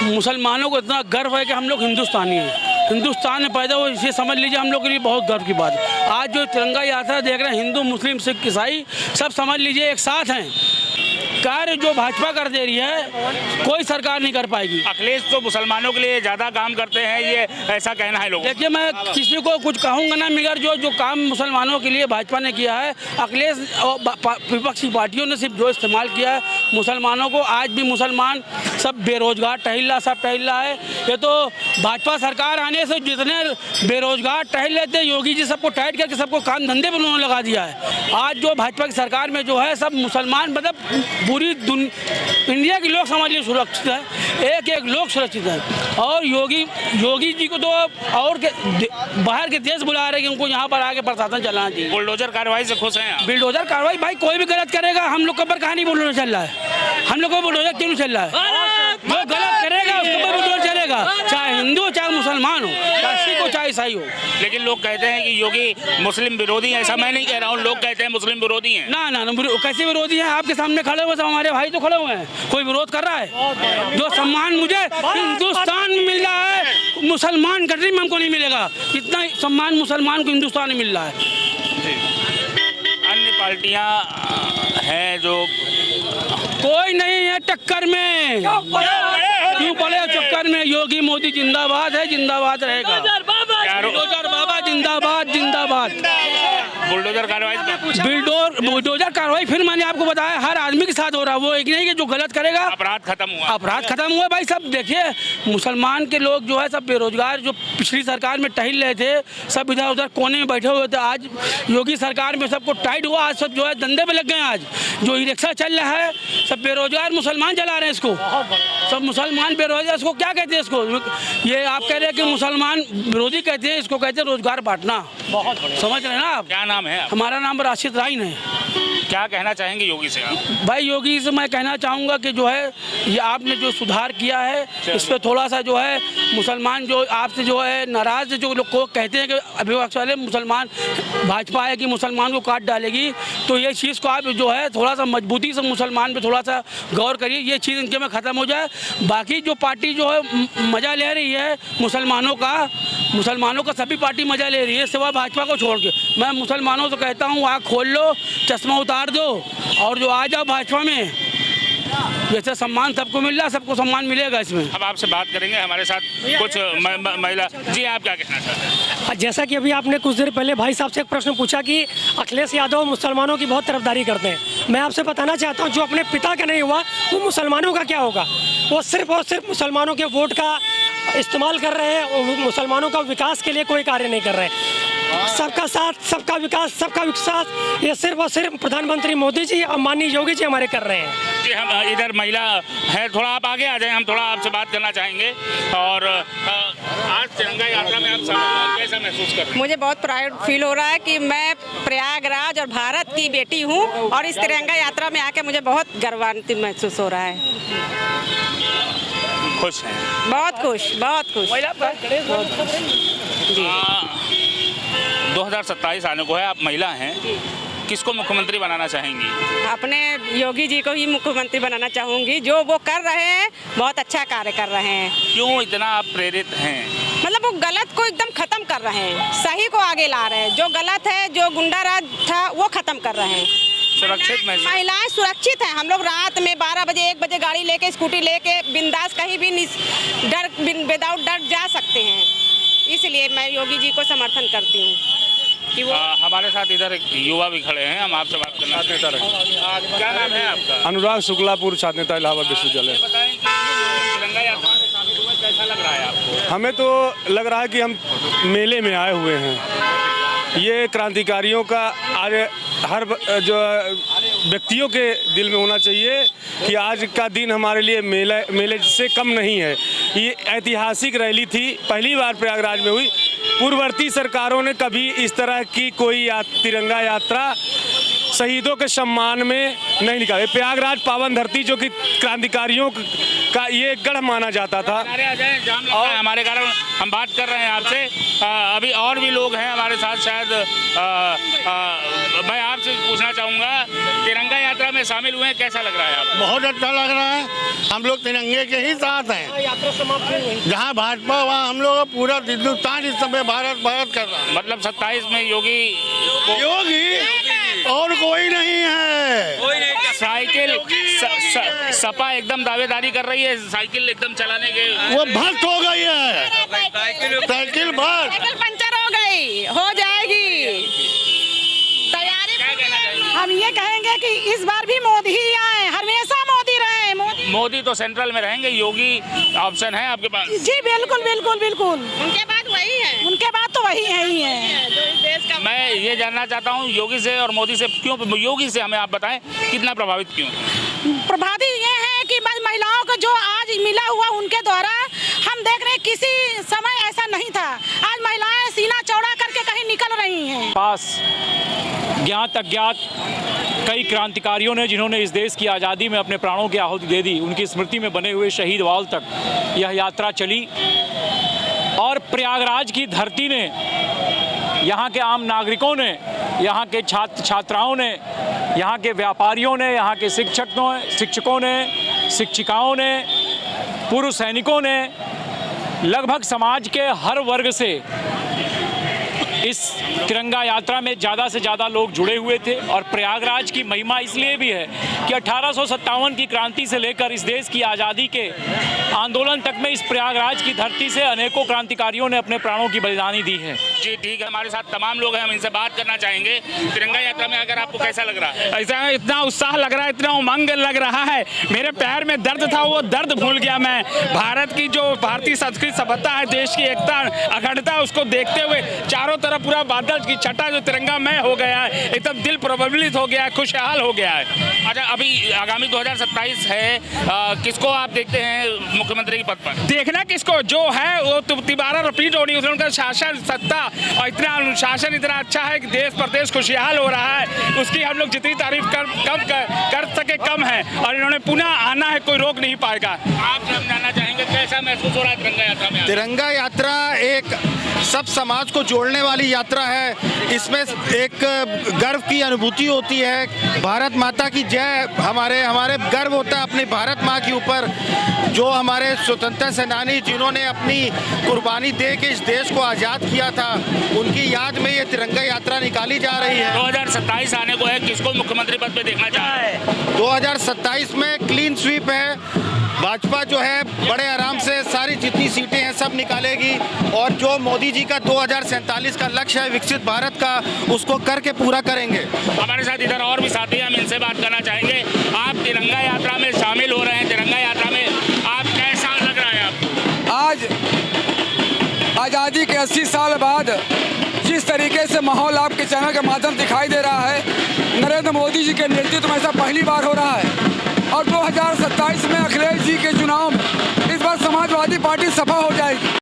मुसलमानों को इतना गर्व है कि हम लोग हिंदुस्तानी हैं, हिंदुस्तान में पैदा हुए, इसे समझ लीजिए हम लोग के लिए बहुत गर्व की बात है। आज जो तिरंगा यात्रा देख रहे हैं, हिंदू मुस्लिम सिख ईसाई सब समझ लीजिए एक साथ हैं। कार्य जो भाजपा कर दे रही है कोई सरकार नहीं कर पाएगी। अखिलेश तो मुसलमानों के लिए ज़्यादा काम करते हैं, ये ऐसा कहना है लोगों। देखिए मैं किसी को कुछ कहूँगा ना, मगर जो काम मुसलमानों के लिए भाजपा ने किया है, अखिलेश और विपक्षी पार्टियों ने सिर्फ जो इस्तेमाल किया है मुसलमानों को, आज भी मुसलमान सब बेरोजगार टहल रहा है। ये तो भाजपा सरकार आने से जितने बेरोजगार टहल लेते हैं, योगी जी सबको टाइट करके सबको काम धंधे पर उन्होंने लगा दिया है। आज जो भाजपा की सरकार में जो है सब मुसलमान, मतलब पूरी इंडिया के लोग समझ लीजिए सुरक्षित है, एक एक लोग सुरक्षित है। और योगी जी को तो और बाहर के देश बुला रहे हैं कि उनको यहाँ पर आके प्रशासन चलाना चाहिए। बुलडोजर कार्रवाई से खुश हैं आप? बुलडोजर कार्रवाई भाई कोई भी गलत करेगा, हम लोग के ऊपर कहानी बुलडोजर चल रहा है, हम लोग को बुलडोजर क्यों चल रहा है? जो गलत करेगा उसके ऊपर बुलडोजर चलेगा, चाहे हिंदू चाहे मुसलमान हो, चाहे सिख हो चाहे ईसाई हो। लेकिन लोग कहते हैं कि योगी मुस्लिम विरोधी है, ऐसा मैं नहीं कह रहा हूँ, लोग कहते हैं मुस्लिम विरोधी हैं। ना कैसे विरोधी हैं? आपके सामने खड़े हुए सब हमारे भाई तो खड़े हुए हैं, कोई विरोध कर रहा है? जो सम्मान मुझे हिंदुस्तान में मिल रहा है, मुसलमान कंट्री में हमको नहीं मिलेगा, इतना सम्मान मुसलमान को हिंदुस्तान में मिल रहा है। अन्य पार्टियां हैं जो कोई नहीं है टक्कर में, क्यों पड़े चक्कर में? योगी मोदी जिंदाबाद है, जिंदाबाद रहेगा। बुलडोजर बाबा जिंदाबाद जिंदाबाद। बुलडोजर कार्रवाई बुलडोजर कार्रवाई फिर मैंने आपको बताया हर आदमी के साथ हो रहा है, वो एक नहीं कि जो गलत करेगा। अपराध खत्म हुआ भाई। सब देखिए मुसलमान के लोग जो है सब बेरोजगार, जो पिछली सरकार में टहल रहे थे सब इधर उधर कोने में बैठे हुए थे, आज योगी सरकार में सबको टाइट हुआ, आज सब जो है धंधे पे लग गए। आज जो ई रिक्शा चल रहा है सब बेरोजगार मुसलमान चला रहे हैं, इसको सब मुसलमान बेरोजगार, इसको क्या कहते हैं? इसको ये आप कह रहे हैं कि मुसलमान विरोधी कहते हैं, इसको कहते हैं रोजगार बांटना। समझ रहे हैं ना आप? क्या नाम है? हमारा नाम राशिद राइन है। क्या कहना चाहेंगे योगी से आप? भाई योगी से मैं कहना चाहूँगा कि जो है ये आपने जो सुधार किया है इस पर थोड़ा सा जो है मुसलमान जो आपसे जो है नाराज़, जो लोग को कहते हैं कि अभिभावक वाले मुसलमान भाजपा है कि मुसलमान को काट डालेगी, तो ये चीज़ को आप जो है थोड़ा सा मजबूती से मुसलमान पे थोड़ा सा गौर करिए, ये चीज़ इनके में ख़त्म हो जाए। बाकी जो पार्टी जो है मज़ा ले रही है मुसलमानों का सभी पार्टी मज़ा ले रही है सिवा भाजपा को छोड़ के। मैं मुसलमानों से कहता हूँ आँख खोल लो, चश्मा उतार दो और जो आ जाओ भाजपा में। जैसे सम्मान सबको मिल रहा है, सबको सम्मान मिलेगा इसमें। अब आपसे बात करेंगे, हमारे साथ कुछ महिला जी, आप क्या कहना चाहते हैं? जैसा कि अभी आपने कुछ देर पहले भाई साहब से एक प्रश्न पूछा कि अखिलेश यादव मुसलमानों की बहुत तरफदारी करते हैं, मैं आपसे बताना चाहता हूं जो अपने पिता का नहीं हुआ वो मुसलमानों का क्या होगा? वो सिर्फ और सिर्फ मुसलमानों के वोट का इस्तेमाल कर रहे हैं और मुसलमानों का विकास के लिए कोई कार्य नहीं कर रहे हैं। सबका साथ सबका विकास सबका विकास ये सिर्फ और सिर्फ प्रधानमंत्री मोदी जी और माननीय योगी जी हमारे कर रहे हैं। जी, हम इधर महिला है, थोड़ा आप आगे आ जाएं, हम थोड़ा आपसे बात करना चाहेंगे। और आज तिरंगा यात्रा में आप कैसा महसूस कर रहे हैं? मुझे बहुत प्राउड फील हो रहा है कि मैं प्रयागराज और भारत की बेटी हूँ और इस तिरंगा यात्रा में आके मुझे बहुत गर्वान्वित महसूस हो रहा है। खुश हैं? बहुत खुश, बहुत खुश जी। 2027 आने को है, आप महिला हैं, किसको मुख्यमंत्री बनाना चाहेंगी? अपने योगी जी को ही मुख्यमंत्री बनाना चाहूँगी, जो वो कर रहे हैं बहुत अच्छा कार्य कर रहे हैं। क्यों इतना आप प्रेरित हैं? मतलब वो गलत को एकदम खत्म कर रहे हैं, सही को आगे ला रहे हैं, जो गलत है जो गुंडाराज था वो खत्म कर रहे हैं। सुरक्षित महिलाएं सुरक्षित हैं। हम लोग रात में 12 बजे 1 बजे गाड़ी लेके स्कूटी लेके बिंदास कहीं भी विदाउट डर जा सकते हैं, इसलिए मैं योगी जी को समर्थन करती हूँ कि वो हमारे साथ इधर एक युवा भी खड़े हैं, हम आपसे बात करना चाहते हैं। क्या नाम है आपका? अनुराग शुक्लापुर, छात्र नेता इलाहाबाद विश्वविद्यालय। बताएं कि तिरंगा यात्रा से शामिल हुए, कैसा लग रहा है आपको? हमें तो लग रहा है कि हम मेले में आए हुए हैं। ये क्रांतिकारियों का आज हर जो व्यक्तियों के दिल में होना चाहिए कि आज का दिन हमारे लिए मेले से कम नहीं है। ये ऐतिहासिक रैली थी, पहली बार प्रयागराज में हुई। पूर्ववर्ती सरकारों ने कभी इस तरह की कोई तिरंगा यात्रा शहीदों के सम्मान में नहीं निकाले। प्रयागराज पावन धरती जो कि क्रांतिकारियों का ये गढ़ माना जाता था। जाम लग रहा है हमारे कारण हम बात कर रहे हैं आपसे। अभी और भी लोग हैं हमारे साथ शायद। मैं आपसे पूछना चाहूँगा, तिरंगा यात्रा में शामिल हुए हैं, कैसा लग रहा है आपको? बहुत अच्छा लग रहा है। हम लोग तिरंगे के ही साथ हैं। यात्रा समाप्त नहीं हुई। जहाँ भाजपा वहाँ हम लोग पूरा हिंदुस्तान इस समय भारत भारत कर रहा है। मतलब 27 में योगी और कोई नहीं है। साइकिल सपा एकदम दावेदारी कर रही है साइकिल एकदम चलाने के। वो भक्त हो गई है, साइकिल भक्त। साइकिल पंचर हो गई, हो जाएगी तैयारी। हम ये कहेंगे कि इस बार भी मोदी ही आए, हमेशा मोदी रहे। मोदी तो सेंट्रल में रहेंगे, योगी ऑप्शन है आपके पास? जी बिल्कुल बिल्कुल बिल्कुल, उनके बाद वही है, उनके बाद तो वही है ही है जो इस देश का। मैं ये जानना चाहता हूँ योगी से और मोदी से क्यों, योगी से हमें आप बताएं कितना प्रभावित क्यों? प्रभावी ये है कि बस महिलाओं को जो आज मिला हुआ उनके द्वारा हम देख रहे हैं, किसी समय ऐसा नहीं था। आज महिलाएं सीना चौड़ा करके कहीं निकल रही हैं। पास ज्ञात अज्ञात कई क्रांतिकारियों ने जिन्होंने इस देश की आज़ादी में अपने प्राणों की आहुति दे दी, उनकी स्मृति में बने हुए शहीद वाल तक यह यात्रा चली और प्रयागराज की धरती ने, यहाँ के आम नागरिकों ने, यहाँ के छात्र छात्राओं ने, यहाँ के व्यापारियों ने, यहाँ के शिक्षकों ने, शिक्षिकाओं ने, पूर्व सैनिकों ने, लगभग समाज के हर वर्ग से इस तिरंगा यात्रा में ज़्यादा से ज़्यादा लोग जुड़े हुए थे। और प्रयागराज की महिमा इसलिए भी है कि 1857 की क्रांति से लेकर इस देश की आज़ादी के आंदोलन तक में इस प्रयागराज की धरती से अनेकों क्रांतिकारियों ने अपने प्राणों की बलिदानी दी है। जी ठीक है, हमारे साथ तमाम लोग हैं, हम इनसे बात करना चाहेंगे। तिरंगा यात्रा में अगर आपको कैसा लग रहा है? ऐसा इतना उत्साह लग रहा है, इतना उमंग लग रहा है। मेरे पैर में दर्द था, वो दर्द भूल गया मैं। भारत की जो भारतीय संस्कृति सभ्यता है, देश की एकता अखंडता, उसको देखते हुए चारों तरफ पूरा बादल की छटा जो तिरंगामय हो गया है, एकदम दिल प्रफुल्लित हो गया है, खुशहाल हो गया है। अच्छा, अभी आगामी 2027 है, किसको आप देखते हैं मुख्यमंत्री के पद पर? देखना किसको, जो है वो दोबारा रिपीट होनी है। उनका शासन सत्ता और इतना अनुशासन इतना अच्छा है कि देश प्रदेश खुशहाल हो रहा है। उसकी हम लोग जितनी तारीफ कर सके कम है, और इन्होंने पुनः आना है, कोई रोक नहीं पाएगा। आप सब जानना चाहेंगे कैसा महसूस हो रहा है तिरंगा यात्रा में? तिरंगा यात्रा एक सब समाज को जोड़ने वाली यात्रा है। इसमें एक गर्व की अनुभूति होती है। भारत माता की जय, हमारे गर्व होता है अपनी भारत माँ के ऊपर, जो हमारे स्वतंत्रता सेनानी जिन्होंने अपनी कुर्बानी दे के इस देश को आज़ाद किया था, उनकी याद में ये तिरंगा यात्रा निकाली जा रही है। 2027 आने को है, किसको मुख्यमंत्री पद पे देखना चाह रहे हैं? 2027 में क्लीन स्वीप है। भाजपा जो है बड़े आराम से सारी जितनी सीटें हैं सब निकालेगी, और जो मोदी जी का 2047 का लक्ष्य है विकसित भारत का, उसको करके पूरा करेंगे। हमारे साथ इधर और भी साथी हैं, हम इनसे बात करना चाहेंगे। आप तिरंगा यात्रा में शामिल हो रहे हैं, तिरंगा यात्रा में आप कैसा लग रहा है आपको? आज आज़ादी के 80 साल बाद जिस तरीके से माहौल आपके चैनल के माध्यम दिखाई दे रहा है, नरेंद्र मोदी जी के नेतृत्व में ऐसा पहली बार हो रहा है। और 2027 में अखिलेश जी के चुनाव में इस बार समाजवादी पार्टी सफा हो जाएगी।